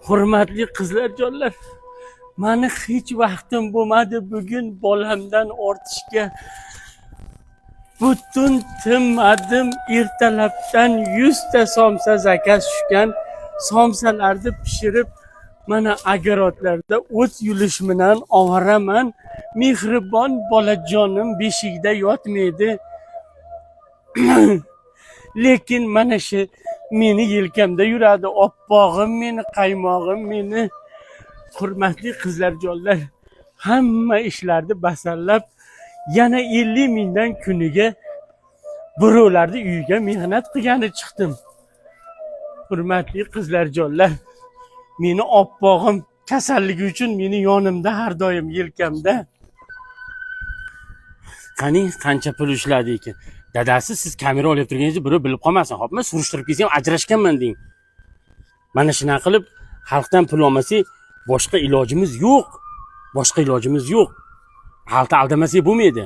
Hurmatli qizlarjonlar, mani hech vaqtim bo'lmadi bugun bolamdan ortishga. Butun tinmadim, ertalabdan 100 ta somsa zakaz tushgan. Somsalarni pishirib, mana agarotlarda o't yulish bilan ovoraman. Mehribon bolajonim beshikda yotmaydi. Lekin mana shu meni yelkamda yuradi, oppog'im meni, qaymog'im meni. Hurmatli qizlarjonlar, hamma ishlarni basallab, yana 50 mingdan kuniga birovlarni uyiga mehnat qilgani chiqdim. Hurmatli qizlarjonlar, meni oppog'im kasalligi uchun meni yonimda har doim yelkamda. Qani qancha pul ishladi ekan? Dadasi, siz kamera olib turganingizni birov bilib qolmasin, xo'pmi? Surishtirib kelsa ham ajrashganman deng. Mana shuna qilib xalqdan pul olmasak, boshqa ilojimiz yo'q. Xalqni aldamasak bo'lmaydi.